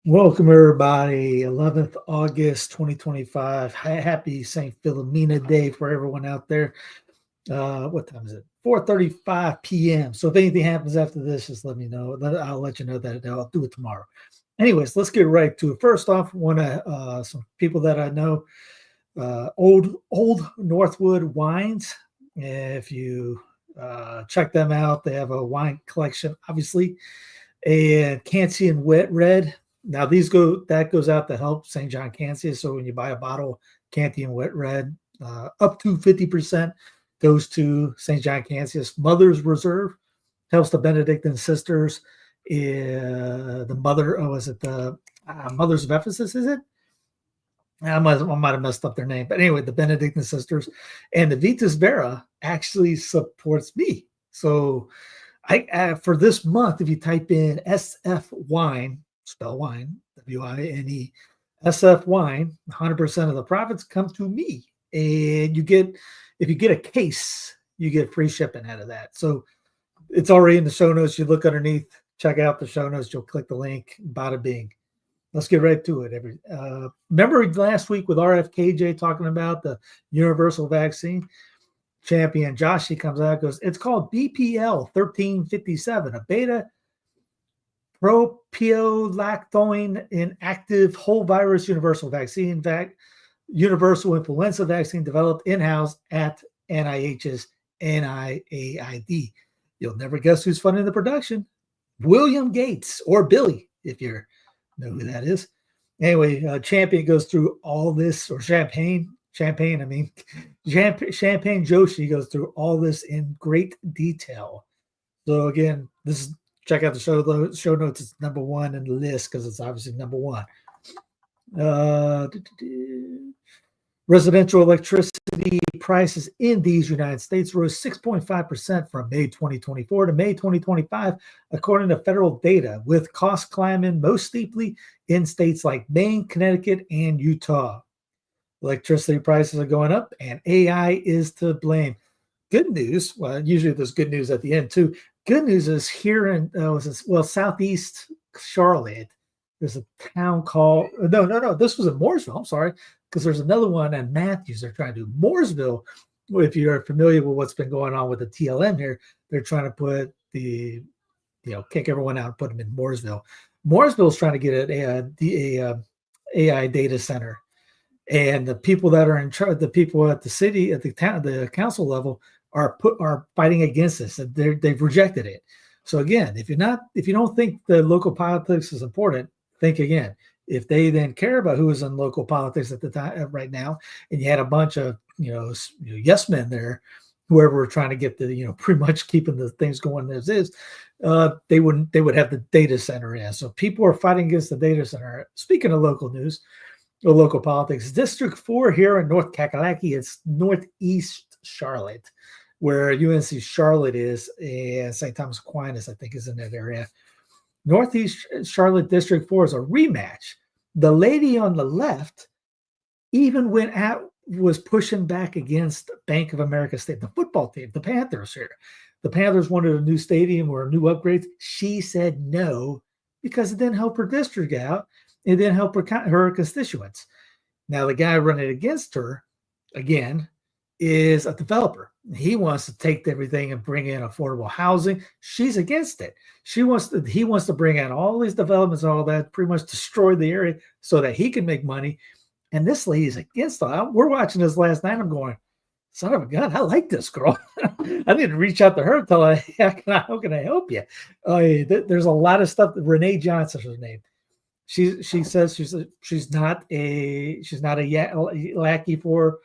Welcome, everybody. 11th August 2025. Happy St. Philomena Day for everyone out there. What time is it? 4:35 p.m. So if anything happens after this, just let me know. I'll let you know that I'll do it tomorrow. Anyways, let's get right to it. First off, want to some people that I know, old Northwood Wines. If you check them out, they have a wine collection, obviously, and Cancy and Wet Red. Now that goes out to help St. John Cancy. So when you buy a bottle Canty and Wet Red, up to 50% goes to St. John Cancy's Mother's Reserve, helps the Benedictine sisters. The mother, was it the Mothers of Ephesus? Is it? I might have messed up their name, but anyway, the Benedictine sisters and the Vitas Vera actually supports me. So for this month, if you type in SF Wine, spell wine, WINE, SF Wine, 100% of the profits come to me. And if you get a case, you get free shipping out of that. So it's already in the show notes. You look underneath, check out the show notes. You'll click the link, bada bing. Let's get right to it. Remember last week with RFKJ talking about the universal vaccine? Champion Josh, he comes out and goes, it's called BPL 1357, a beta propiolactoin inactive whole virus universal vaccine, universal influenza vaccine developed in-house at NIH's NIAID. You'll never guess who's funding the production. William Gates, or Billy, if you know who that is. Anyway, Champion goes through all this, or Champagne Joshi goes through all this in great detail. So again, check out the show notes. It's number one in the list because it's obviously number one. Residential electricity prices in these United States rose 6.5% from May 2024 to May 2025, according to federal data, with costs climbing most steeply in states like Maine, Connecticut, and Utah. Electricity prices are going up, and AI is to blame. Good news. Well, usually there's good news at the end too. Good news is here in southeast Charlotte. There's a town called no. This was in Mooresville. I'm sorry, because there's another one in Matthews. They're trying to do Mooresville. If you're familiar with what's been going on with the TLM here, they're trying to put kick everyone out and put them in Mooresville. Mooresville is trying to get a AI data center. And the people that are in charge, the people at the city, at the town, the council level, are fighting against this. They've rejected it. So again, if you don't think the local politics is important, think again. If they then care about who is in local politics at the time right now, and you had a bunch of yes men there, whoever were trying to get the pretty much keeping the things going as is, they would have the data center in. So people are fighting against the data center. Speaking of local news. Local politics. District 4 here in North Kakalaki, it's Northeast Charlotte, where UNC Charlotte is, and St. Thomas Aquinas, I think, is in that area. Northeast Charlotte District 4 is a rematch. The lady on the left even was pushing back against Bank of America State, the football team, the Panthers here. The Panthers wanted a new stadium or new upgrades. She said no because it didn't help her district out. It didn't help her constituents. Now, the guy running against her, again, is a developer. He wants to take everything and bring in affordable housing. She's against it. He wants to bring in all these developments and all that, pretty much destroy the area so that he can make money. And this lady's against it. We're watching this last night. I'm going, son of a gun, I like this girl. I need to reach out to her and tell her, how can I help you? There's a lot of stuff. Renee Johnson's her name. She says she's not a lackey for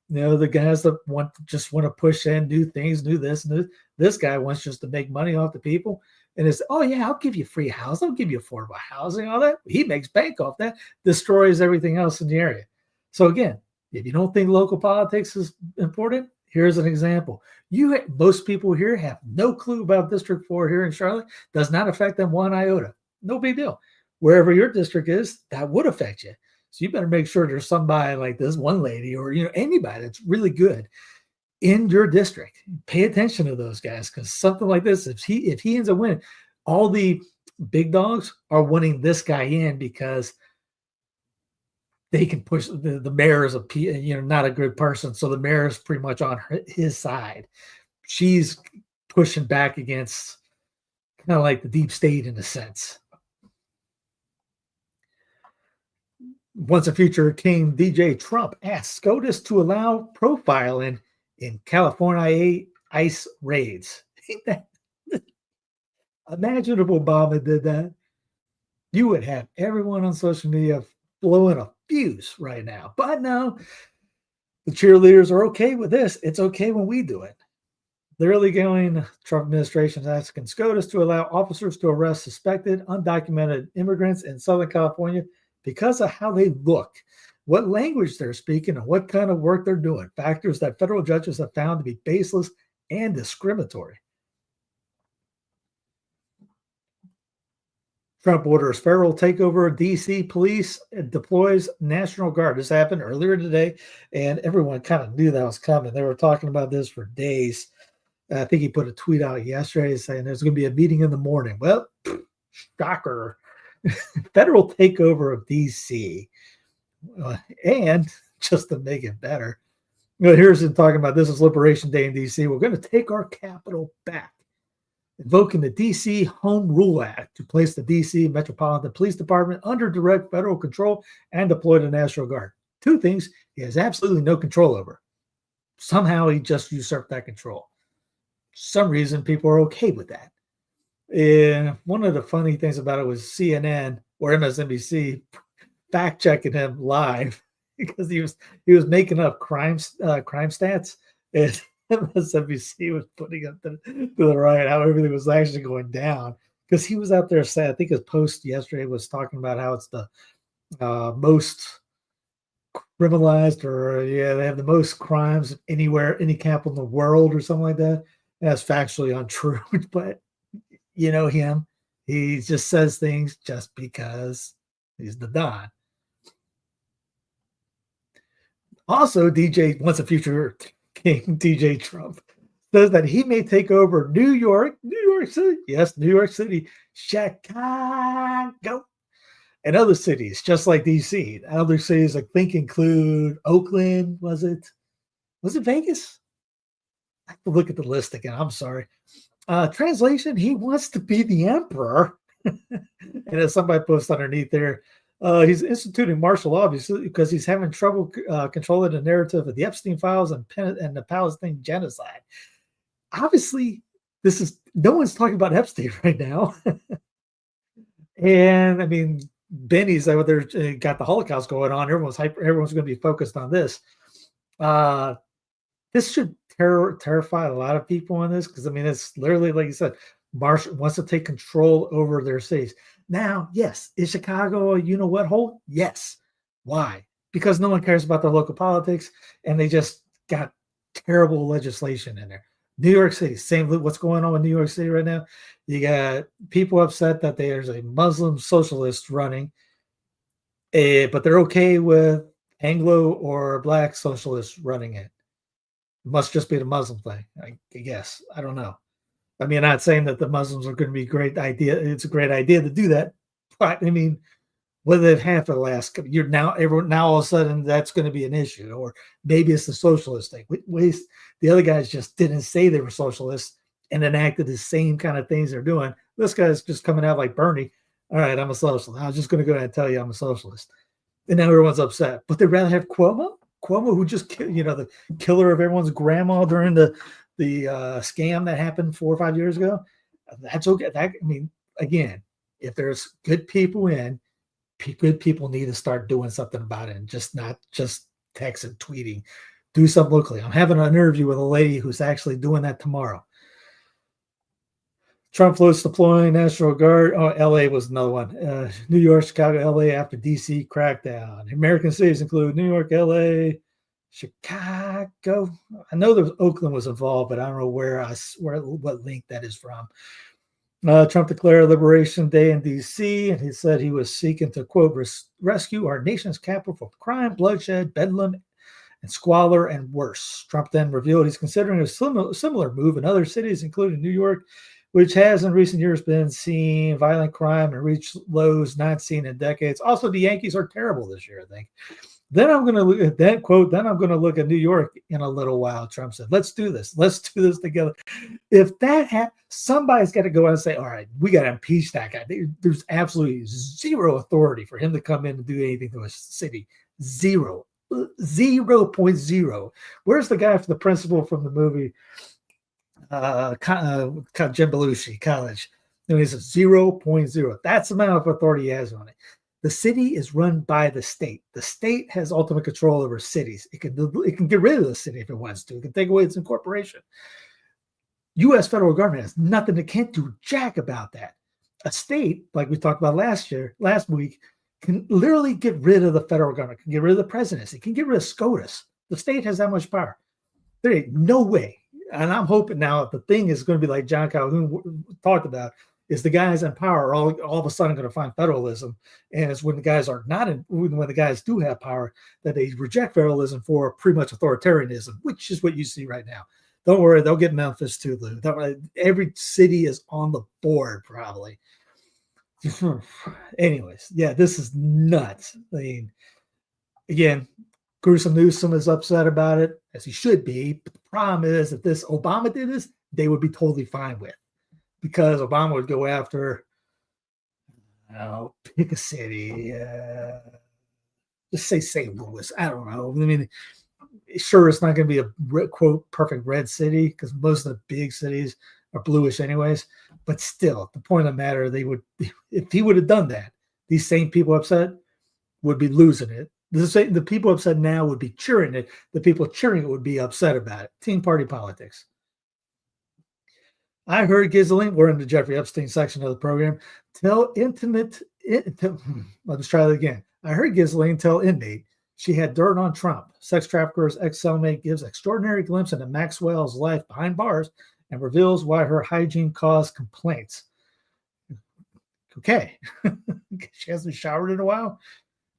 the guys that want to push in new things, do this and this guy wants just to make money off the people, and it's I'll give you free housing, I'll give you affordable housing, all that. He makes bank off that, destroys everything else in the area. So again, if you don't think local politics is important, here's an example. Most people here have no clue about District 4 here in Charlotte. Does not affect them one iota. No big deal. Wherever your district is, that would affect you. So you better make sure there's somebody like this one lady or anybody that's really good in your district. Pay attention to those guys, because something like this, if he ends up winning, all the big dogs are wanting this guy in because they can push the mayor is not a good person, so the mayor is pretty much on his side. She's pushing back against kind of like the deep state in a sense. Once a future king, DJ Trump asked SCOTUS to allow profiling in California ICE raids. Imagine if Obama did that. You would have everyone on social media blowing a fuse right now. But no, the cheerleaders are okay with this. It's okay when we do it. The early going Trump administration is asking SCOTUS to allow officers to arrest suspected undocumented immigrants in Southern California because of how they look, what language they're speaking, and what kind of work they're doing, factors that federal judges have found to be baseless and discriminatory. Trump orders federal takeover of D.C. police and deploys National Guard. This happened earlier today, and everyone kind of knew that was coming. They were talking about this for days. I think he put a tweet out yesterday saying there's going to be a meeting in the morning. Well, shocker. Federal takeover of D.C. And just to make it better, here's him talking about this is Liberation Day in D.C. We're going to take our capital back. Invoking the D.C. Home Rule Act to place the D.C. Metropolitan Police Department under direct federal control and deploy the National Guard. Two things he has absolutely no control over. Somehow he just usurped that control. For some reason, people are okay with that. And one of the funny things about it was CNN or MSNBC fact-checking him live because he was making up crime stats. And MSNBC was putting up to the right how everything was actually going down because he was out there saying, I think his post yesterday was talking about how it's the most criminalized they have the most crimes anywhere, any capital in the world or something like that. That's factually untrue, but you know him. He just says things just because he's the Don. Also, once a future king, DJ Trump, says that he may take over New York City, yes, New York City, Chicago, and other cities, just like DC. Other cities, I think, include Oakland. Was it Vegas? I have to look at the list again. I'm sorry. Translation, he wants to be the emperor. And as somebody posted underneath there, he's instituting martial law because he's having trouble controlling the narrative of the Epstein files and the Palestine genocide. Obviously, no one's talking about Epstein right now. And I mean, Benny's over there got the Holocaust going on. Everyone's going to be focused on this. This should terrify a lot of people in this because, I mean, it's literally, like you said, Marshall wants to take control over their cities. Now, yes, is Chicago a you-know-what hole? Yes. Why? Because no one cares about their local politics, and they just got terrible legislation in there. New York City, same. What's going on with New York City right now? You got people upset that there's a Muslim socialist running, but they're okay with Anglo or Black socialists running it. Must just be the Muslim thing, I guess. I don't know. I mean, I'm not saying that the Muslims are going to be a great idea. It's a great idea to do that. But, I mean, what they've had for the last couple years, now all of a sudden that's going to be an issue. Or maybe it's the socialist thing. The other guys just didn't say they were socialists and enacted the same kind of things they're doing. This guy's just coming out like Bernie. All right, I'm a socialist. I was just going to go ahead and tell you I'm a socialist. And now everyone's upset. But they'd rather have Cuomo, who just, the killer of everyone's grandma during the scam that happened 4 or 5 years ago. That's okay. Again, if there's good people good people need to start doing something about it and not just text and tweeting. Do something locally. I'm having an interview with a lady who's actually doing that tomorrow. Trump floats deploying National Guard. Oh, LA was another one. New York, Chicago, LA after DC crackdown. American cities include New York, LA, Chicago. I know there was Oakland was involved, but I don't know what link that is from. Trump declared Liberation Day in D.C., and he said he was seeking to, quote, rescue our nation's capital from crime, bloodshed, bedlam, and squalor, and worse. Trump then revealed he's considering a similar move in other cities, including New York, which has in recent years been seen violent crime and reached lows not seen in decades. Also, the Yankees are terrible this year, I think. Then I'm going to look at that quote. Then I'm going to look at New York in a little while. Trump said, let's do this. Let's do this together. If that somebody's got to go out and say, all right, we got to impeach that guy. There's absolutely zero authority for him to come in and do anything to a city. 0.0. Where's the guy from the principal from the movie Jim Belushi, College? And he says 0.0. That's the amount of authority he has on it. The city is run by the state. The state has ultimate control over cities. It can get rid of the city if it wants to. It can take away its incorporation. U.S. federal government has nothing. It can't do jack about that. A state, like we talked about last week, can literally get rid of the federal government, can get rid of the presidency, can get rid of SCOTUS. The state has that much power. There ain't no way. And I'm hoping now the thing is going to be like John Calhoun talked about, is the guys in power are all of a sudden going to find federalism. And it's when the guys are not when the guys do have power, that they reject federalism for pretty much authoritarianism, which is what you see right now. Don't worry, they'll get Memphis too, Lou. Every city is on the board, probably. Anyways, yeah, this is nuts. I mean, again, Gruesome Newsom is upset about it, as he should be. But the problem is, if this Obama did this, they would be totally fine with, because Obama would go after, pick a city, just say St. Louis. I don't know. I mean, sure, it's not going to be a quote perfect red city, because most of the big cities are bluish anyways. But still, the point of the matter, if he would have done that, these same people upset would be losing it. The people upset now would be cheering it. The people cheering it would be upset about it. Team party politics. I heard Ghislaine, we're in the Jeffrey Epstein section of the program, let me try that again. I heard Ghislaine tell inmate she had dirt on Trump. Sex trafficker's ex-cellmate gives extraordinary glimpse into Maxwell's life behind bars and reveals why her hygiene caused complaints. Okay. She hasn't showered in a while.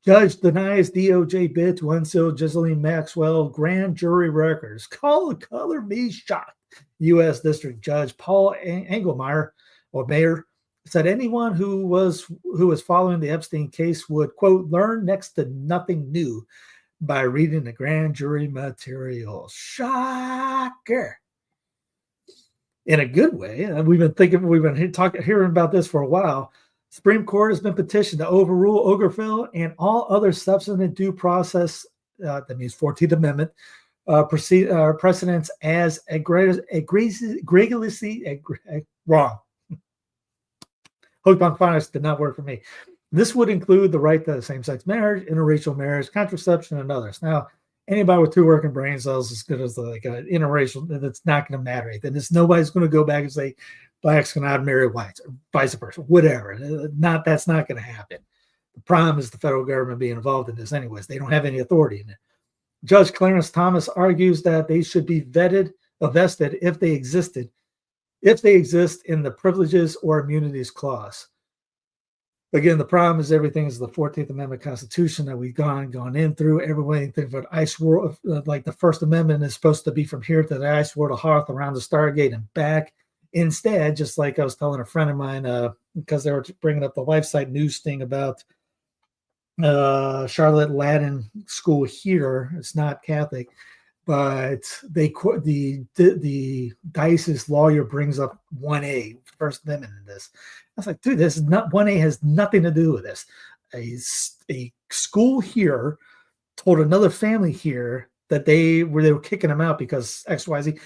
Judge denies DOJ bid to unseal Ghislaine Maxwell grand jury records. Color me shocked. U.S. District Judge Paul Engelmeyer, or Mayer, said anyone who was following the Epstein case would, quote, learn next to nothing new by reading the grand jury material. Shocker. In a good way. We've been hearing about this for a while. Supreme Court has been petitioned to overrule Obergefell and all other substantive due process, that means 14th Amendment, precedents as egregiously wrong. Hooked on phonics did not work for me. This would include the right to same-sex marriage, interracial marriage, contraception, and others. Now, anybody with two working brain cells is as good as like an interracial, that's not going to matter. Then nobody's going to go back and say blacks cannot marry whites, or vice versa, whatever. That's not going to happen. The problem is the federal government being involved in this anyways. They don't have any authority in it. Judge Clarence Thomas argues that they should be vested if they exist in the privileges or immunities clause. Again, the problem is everything is the 14th Amendment Constitution that we've gone in through. Everybody thinks about ice world, like the First Amendment is supposed to be from here to the ice world of Hoth around the Stargate and back. Instead, just like I was telling a friend of mine, because they were bringing up the LifeSite news thing about Charlotte Latin School here. It's not Catholic, but the diocese lawyer brings up 1A, First Amendment in this. I was like, dude, this is not 1A, has nothing to do with this. A school here told another family here that they were kicking them out because XYZ.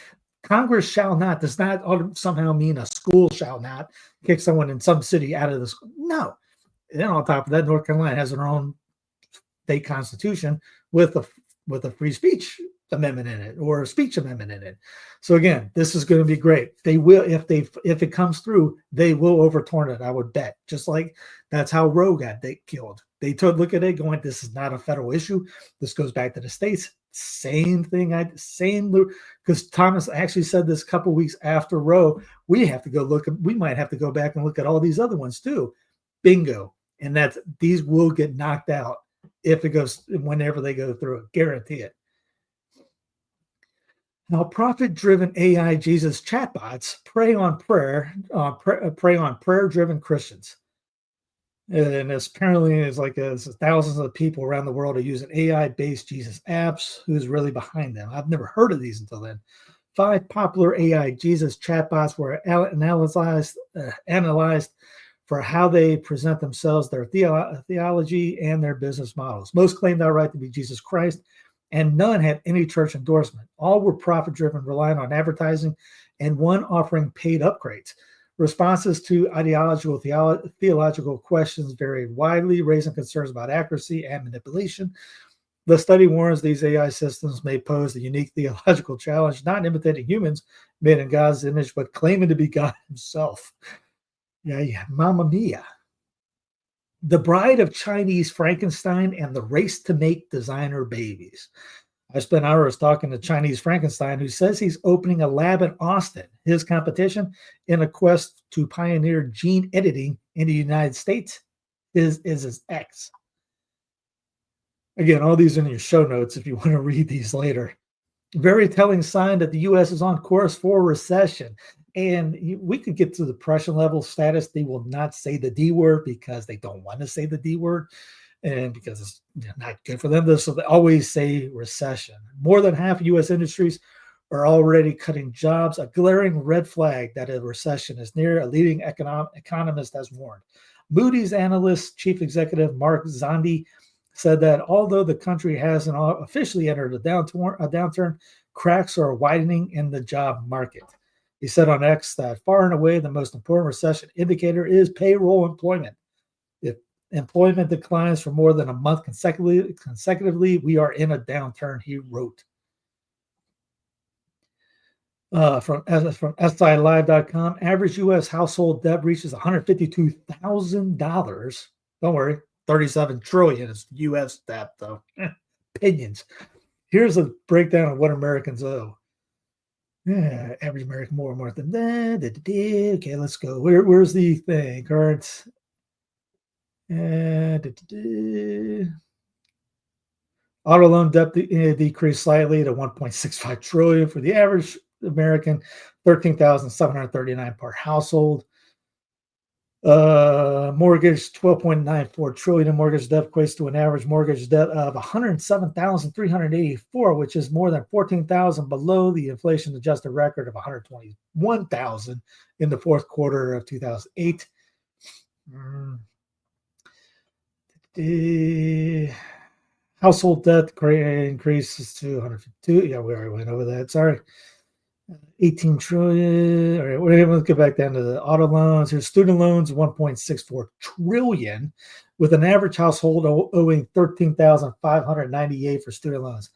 Congress shall not does not somehow mean a school shall not kick someone in some city out of the school. No. And then on top of that, North Carolina has their own state constitution with a free speech amendment in it, or a speech amendment in it. So again, this is going to be great. They will, if it comes through, they will overturn it, I would bet. Just like that's how Roe got killed. They took look at it going, this is not a federal issue. This goes back to the states. Same thing. Because Thomas actually said this a couple of weeks after Roe. We might have to go back and look at all these other ones too. Bingo. And these will get knocked out whenever they go through it. Guarantee it. Now, profit-driven AI Jesus chatbots prey on prayer-driven Christians. And it's apparently it's like thousands of people around the world are using AI-based Jesus apps. Who's really behind them? I've never heard of these until then. 5 popular AI Jesus chatbots were analyzed for how they present themselves, their theology, and their business models. Most claimed outright to be Jesus Christ, and none had any church endorsement. All were profit-driven, relying on advertising, and one offering paid upgrades. Responses to theological questions varied widely, raising concerns about accuracy and manipulation. The study warns these AI systems may pose a unique theological challenge, not imitating humans made in God's image, but claiming to be God himself. Yeah, Mamma Mia. The Bride of Chinese Frankenstein and the Race to Make Designer Babies. I spent hours talking to Chinese Frankenstein, who says he's opening a lab in Austin. His competition in a quest to pioneer gene editing in the United States is his ex. Again, all these in your show notes if you want to read these later. Very telling sign that the U.S. is on course for recession. And we could get to the depression level status. They will not say the D word because they don't want to say the D word and because it's not good for them. So they always say recession. More than half of U.S. industries are already cutting jobs, a glaring red flag that a recession is near, a leading economist has warned. Moody's analyst, chief executive Mark Zandi said that although the country hasn't officially entered a downturn, cracks are widening in the job market. He said on X that far and away the most important recession indicator is payroll employment. If employment declines for more than a month consecutively, we are in a downturn, he wrote. From SILive.com, average U.S. household debt reaches $152,000. Don't worry, 37 trillion is U.S. debt, though. Opinions. Here's a breakdown of what Americans owe. Yeah, average American more than that. Okay, let's go. Where's the thing? Current. Auto loan debt decreased slightly to 1.65 trillion for the average American, 13,739 per household. Mortgage 12.94 trillion in mortgage debt equates to an average mortgage debt of 107,384, which is more than 14,000 below the inflation adjusted record of 121,000 in the fourth quarter of 2008. The household debt increases to 152. Yeah, we already went over that. Sorry. 18 trillion. All right, we're able to get back down to the auto loans. Here's student loans, 1.64 trillion, with an average household owing 13,598 for student loans.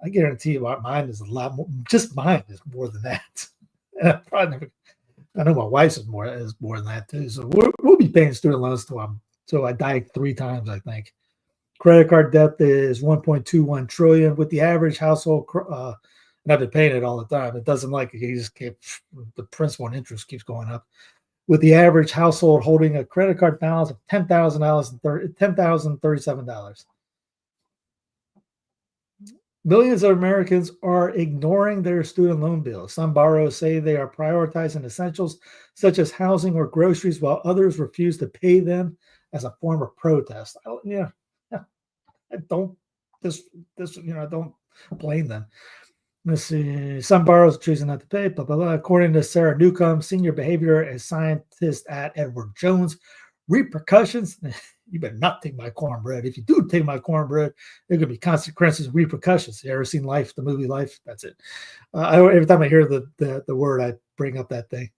I guarantee you, mine is a lot more. Just mine is more than that. And I know my wife's is more than that too. So we'll be paying student loans till I die 3 times, I think. Credit card debt is 1.21 trillion, with the average household. And I've been paying it all the time. It doesn't like it. You just the principal and interest keeps going up. With the average household holding a credit card balance of $10,037. Millions of Americans are ignoring their student loan bills. Some borrowers say they are prioritizing essentials such as housing or groceries, while others refuse to pay them as a form of protest. I don't blame them. Let's see. Some borrowers choosing not to pay, blah, blah, blah. According to Sarah Newcomb, senior behavior scientist at Edward Jones, repercussions. You better not take my cornbread. If you do take my cornbread, there could be consequences, repercussions. You ever seen Life, the movie Life? That's it. Every time I hear the word, I bring up that thing.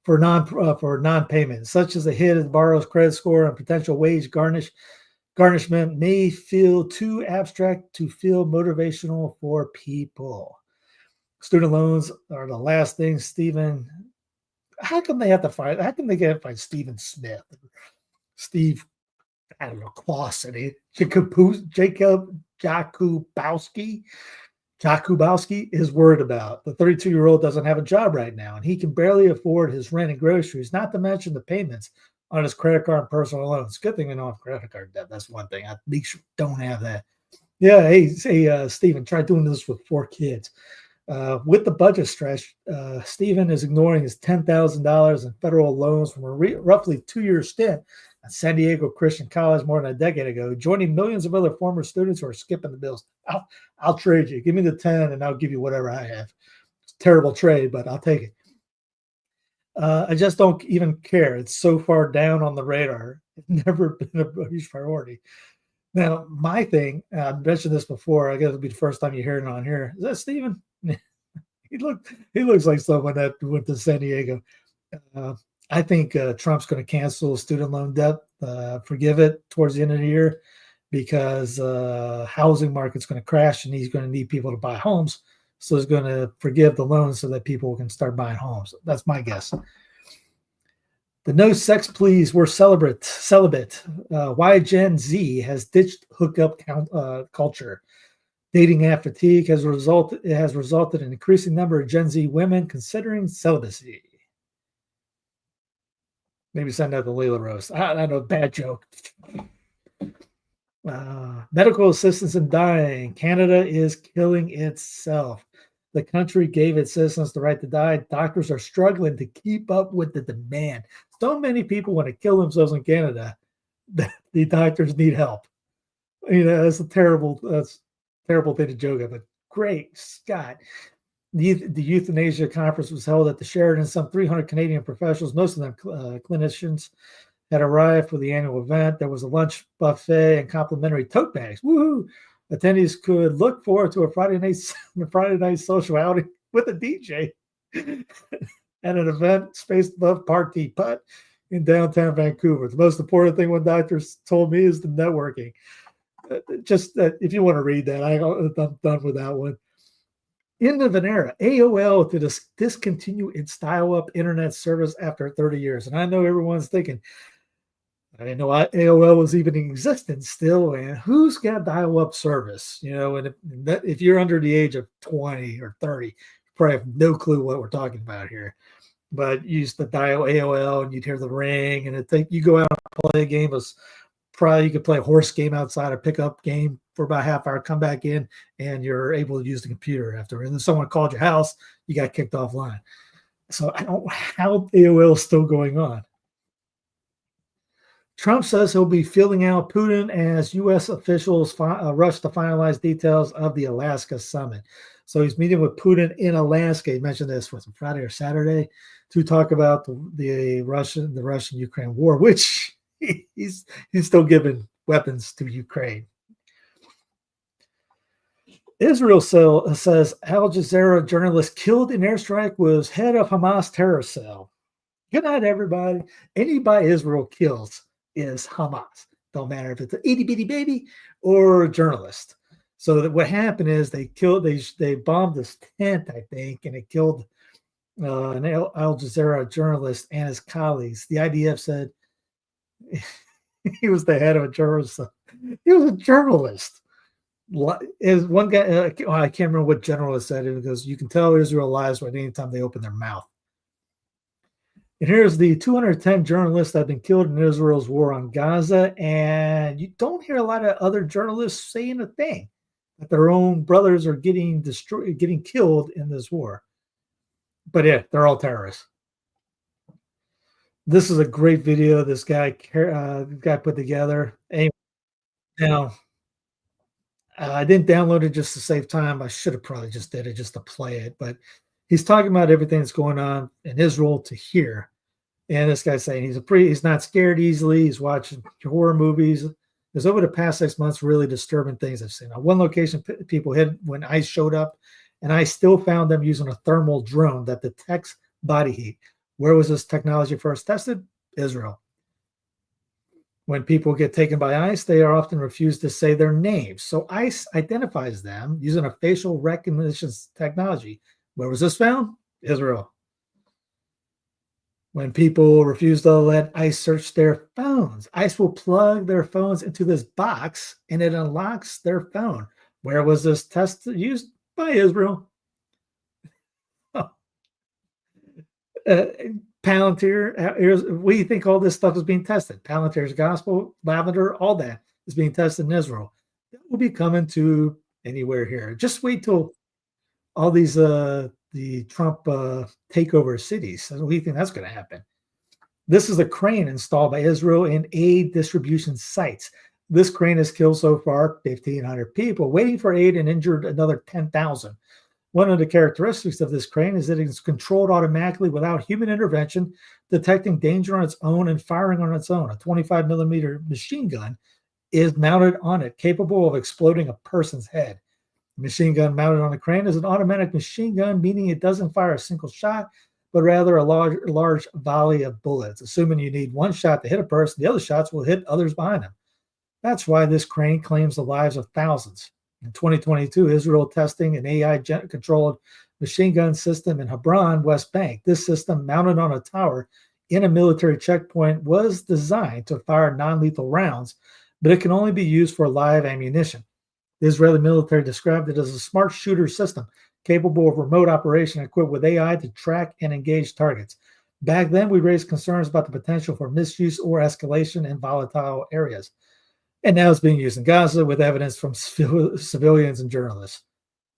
For non-payment, such as a hit in the borrower's credit score and potential wage garnishment may feel too abstract to feel motivational for people. Student loans are the last thing, Stephen. How come they can't find Stephen Smith, Steve, I don't know, Clausen, Jacob Jakubowski is worried about. The 32-year-old doesn't have a job right now, and he can barely afford his rent and groceries, not to mention the payments on his credit card and personal loans. Good thing we don't have credit card debt. That's one thing. I make sure don't have that. Yeah, hey, Stephen, try doing this with 4 kids. With the budget stretch, Stephen is ignoring his $10,000 in federal loans from a roughly 2-year stint at San Diego Christian College more than a decade ago, joining millions of other former students who are skipping the bills. I'll trade you. Give me the 10 and I'll give you whatever I have. It's a terrible trade, but I'll take it. I just don't even care. It's so far down on the radar. It's never been a huge priority. Now, my thing, I mentioned this before. I guess it'll be the first time you hear it on here. Is that Stephen? He looks like someone that went to San Diego. I think Trump's going to cancel student loan debt, forgive it towards the end of the year, because housing market's going to crash and he's going to need people to buy homes. So he's going to forgive the loans so that people can start buying homes. That's my guess. The no sex pleas were celibate. Why Gen Z has ditched hookup culture. Dating app fatigue has resulted in an increasing number of Gen Z women considering celibacy. Maybe send out the Layla roast. I know, bad joke. Medical assistance in dying. Canada is killing itself. The country gave its citizens the right to die. Doctors are struggling to keep up with the demand. So many people want to kill themselves in Canada that the doctors need help. That's a terrible thing to joke at, but great Scott. The euthanasia conference was held at the Sheraton. Some 300 Canadian professionals, most of them clinicians, had arrived for the annual event. There was a lunch buffet and complimentary tote bags. Woohoo! Attendees could look forward to a Friday night social outing with a DJ at an event spaced above Party Putt in downtown Vancouver. The most important thing one doctor told me is the networking. If you want to read that, I'm done with that one. End of an era. AOL to discontinue its dial-up internet service after 30 years. And I know everyone's thinking, I didn't know AOL was even in existence still, and who's got dial-up service? And if you're under the age of 20 or 30, you probably have no clue what we're talking about here. But you used to dial AOL, and you'd hear the ring, and you go out and play a game. You could play a horse game outside, a pickup game for about a half hour, come back in, and you're able to use the computer after. And then someone called your house, you got kicked offline. So I don't know how AOL is still going on. Trump says he'll be filling out Putin as U.S. officials rush to finalize details of the Alaska summit. So he's meeting with Putin in Alaska. He mentioned this was Friday or Saturday to talk about the Russian-Ukraine war, which he's still giving weapons to Ukraine. Israel says Al Jazeera journalist killed in airstrike was head of Hamas terror cell. Good night, everybody. Anybody Israel kills is Hamas. Don't matter if it's an itty bitty baby or a journalist. So that what happened is they bombed this tent, I think, and it killed an Al Jazeera journalist and his colleagues. The IDF said he was the head of a journalist. He was a journalist. Is one guy? I can't remember what general said it, because you can tell Israel lies right anytime they open their mouth. And here's the 210 journalists that have been killed in Israel's war on Gaza, and you don't hear a lot of other journalists saying a thing that their own brothers are getting killed in this war. But yeah, they're all terrorists. This is a great video this guy put together. Anyway, now, I didn't download it just to save time. I should have probably just did it just to play it. But he's talking about everything that's going on in Israel to here. And this guy's saying he's not scared easily. He's watching horror movies. There's over the past 6 months really disturbing things I've seen. On one location, people hid when ICE showed up, and I still found them using a thermal drone that detects body heat. Where was this technology first tested? Israel. When people get taken by ICE, they are often refused to say their names. So ICE identifies them using a facial recognition technology. Where was this found? Israel. When people refuse to let ICE search their phones, ICE will plug their phones into this box and it unlocks their phone. Where was this test used? By Israel. Palantir, we think all this stuff is being tested. Palantir's gospel, lavender, all that is being tested in Israel. It will be coming to anywhere here. Just wait till all these the Trump takeover cities. So we think that's going to happen. This is a crane installed by Israel in aid distribution sites. This crane has killed so far 1,500 people, waiting for aid, and injured another 10,000. One of the characteristics of this crane is that it is controlled automatically without human intervention, detecting danger on its own and firing on its own. A 25 millimeter machine gun is mounted on it, capable of exploding a person's head. The machine gun mounted on the crane is an automatic machine gun, meaning it doesn't fire a single shot, but rather a large volley of bullets. Assuming you need one shot to hit a person, the other shots will hit others behind them. That's why this crane claims the lives of thousands. In 2022, Israel testing an AI-controlled machine gun system in Hebron, West Bank. This system, mounted on a tower in a military checkpoint, was designed to fire non-lethal rounds, but it can only be used for live ammunition. The Israeli military described it as a smart shooter system capable of remote operation equipped with AI to track and engage targets. Back then, we raised concerns about the potential for misuse or escalation in volatile areas. And now it's being used in Gaza with evidence from civilians and journalists.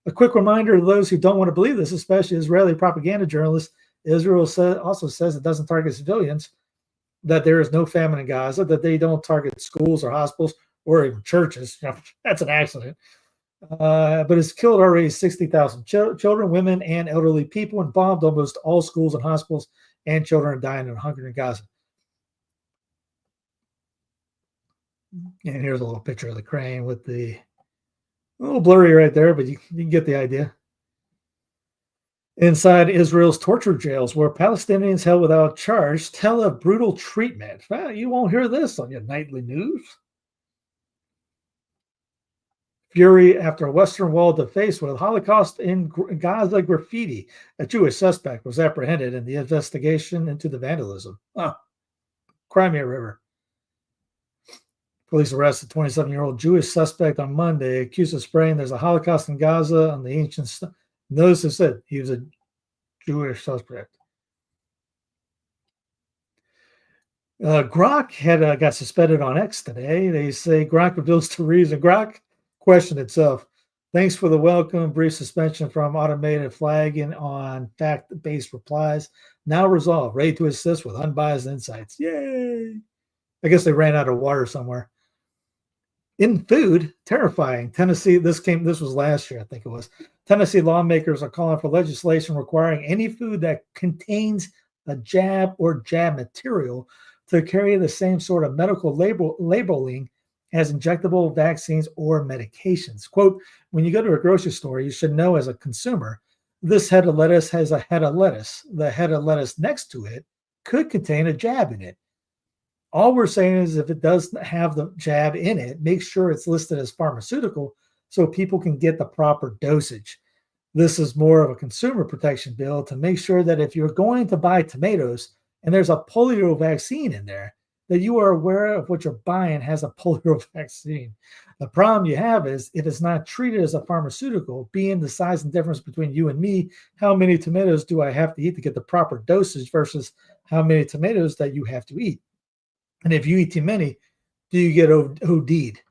A quick reminder to those who don't want to believe this, especially Israeli propaganda journalists: Israel also says it doesn't target civilians, that there is no famine in Gaza, that they don't target schools or hospitals or even churches. That's an accident. But it's killed already 60,000 children, women, and elderly people involved. Almost all schools and hospitals and children are dying of hunger in Gaza. And here's a little picture of the crane with a little blurry right there, but you can get the idea. Inside Israel's torture jails, where Palestinians held without charge tell of brutal treatment. Well, you won't hear this on your nightly news. Fury after a Western Wall defaced with Holocaust in Gaza graffiti. A Jewish suspect was apprehended in the investigation into the vandalism. Crimea River. Police arrested 27-year-old Jewish suspect on Monday, accused of spraying "There's a Holocaust in Gaza" on the ancient. Notice it said he was a Jewish suspect. Grok had got suspended on X today. They say Grok reveals the reason. Grok questioned itself. Thanks for the welcome. Brief suspension from automated flagging on fact-based replies. Now resolved. Ready to assist with unbiased insights. Yay! I guess they ran out of water somewhere. In food, terrifying. Tennessee, this was last year, I think it was. Tennessee lawmakers are calling for legislation requiring any food that contains a jab or jab material to carry the same sort of medical labeling as injectable vaccines or medications. Quote, when you go to a grocery store, you should know as a consumer, this head of lettuce has a head of lettuce. The head of lettuce next to it could contain a jab in it. All we're saying is if it does have the jab in it, make sure it's listed as pharmaceutical so people can get the proper dosage. This is more of a consumer protection bill to make sure that if you're going to buy tomatoes and there's a polio vaccine in there, that you are aware of what you're buying has a polio vaccine. The problem you have is if it's not treated as a pharmaceutical, being the size and difference between you and me, how many tomatoes do I have to eat to get the proper dosage versus how many tomatoes that you have to eat? And if you eat too many, do you get OD'd?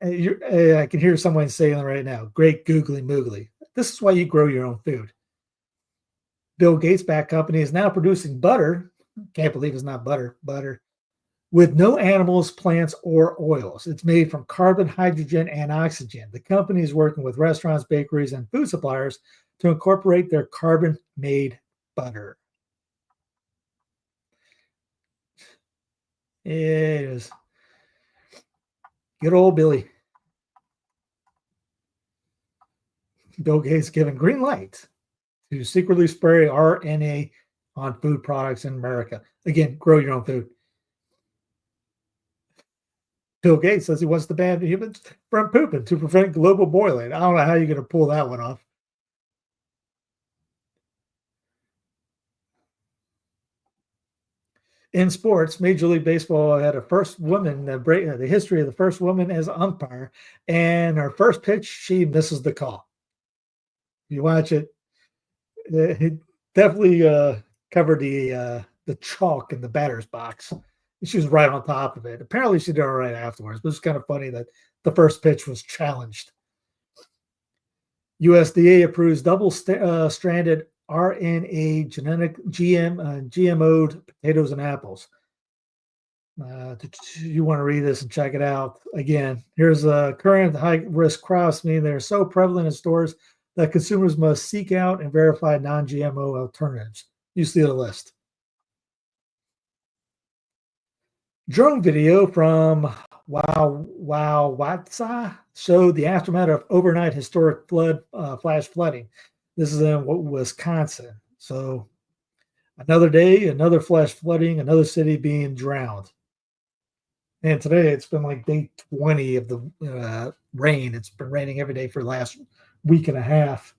I can hear someone saying right now, great googly moogly. This is why you grow your own food. Bill Gates-backed company is now producing butter. Can't believe it's not butter with no animals, plants, or oils. It's made from carbon, hydrogen, and oxygen. The company is working with restaurants, bakeries, and food suppliers to incorporate their carbon-made butter. It is good old Billy. Bill Gates giving green light to secretly spray RNA on food products in America. Again, grow your own food. Bill Gates says he wants to ban humans from pooping to prevent global boiling. I don't know how you're going to pull that one off. In sports, Major League Baseball had a first woman, the history of the first woman as umpire, and her first pitch, she misses the call. You watch it, it definitely covered the chalk in the batter's box. She was right on top of it. Apparently, she did all right afterwards, but it's kind of funny that the first pitch was challenged. USDA approves double-stranded RNA GMO'd potatoes and apples. You want to read this and check it out. Again, here's current high-risk crops, meaning they're so prevalent in stores that consumers must seek out and verify non-GMO alternatives. You see the list. Drone video from Watsa showed the aftermath of overnight historic flash flooding. This is in Wisconsin. So another day, another flash flooding, another city being drowned. And today it's been like day 20 of the rain. It's been raining every day for the last week and a half.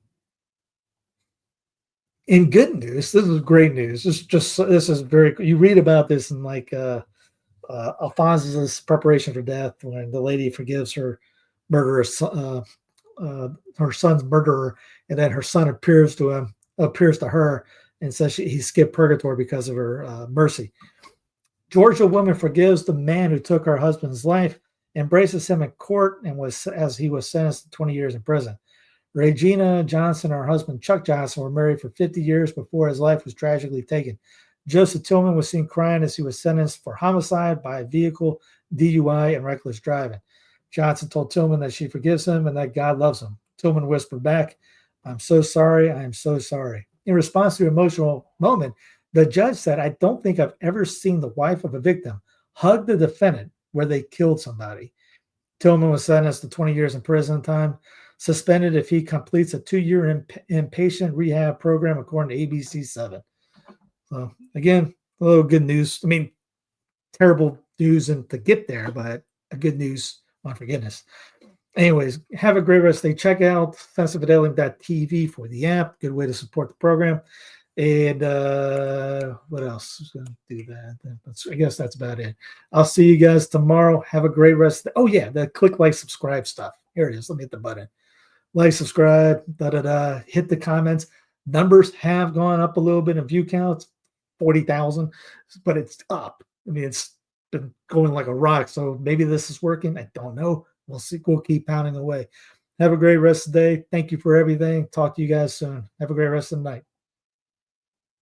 In good news, this is great news. This is very. You read about this in like Alphonse's preparation for death when the lady forgives her murderer, her son's murderer, and then her son appears to her, and says he skipped purgatory because of her mercy. Georgia woman forgives the man who took her husband's life, embraces him in court, and as he was sentenced to 20 years in prison. Regina Johnson and her husband Chuck Johnson were married for 50 years before his life was tragically taken. Joseph Tillman was seen crying as he was sentenced for homicide by vehicle, DUI, and reckless driving. Johnson told Tillman that she forgives him and that God loves him. Tillman whispered back, "I'm so sorry. I am so sorry." In response to an emotional moment, the judge said, "I don't think I've ever seen the wife of a victim hug the defendant where they killed somebody." Tillman was sentenced to 20 years in prison time, suspended if he completes a 2-year inpatient rehab program, according to ABC 7. So, again, a little good news. I mean, terrible news to get there, but a good news on forgiveness. Anyways, have a great rest of the day. Check out sensitivity.tv for the app. Good way to support the program. And what else is going to do that? I guess that's about it. I'll see you guys tomorrow. Have a great rest. Oh, yeah, the click, like, subscribe stuff. Here it is. Let me hit the button. Like, subscribe, hit the comments. Numbers have gone up a little bit in view counts, 40,000, but it's up. I mean, it's been going like a rock. So maybe this is working. I don't know. We'll see. We'll keep pounding away. Have a great rest of the day. Thank you for everything. Talk to you guys soon. Have a great rest of the night.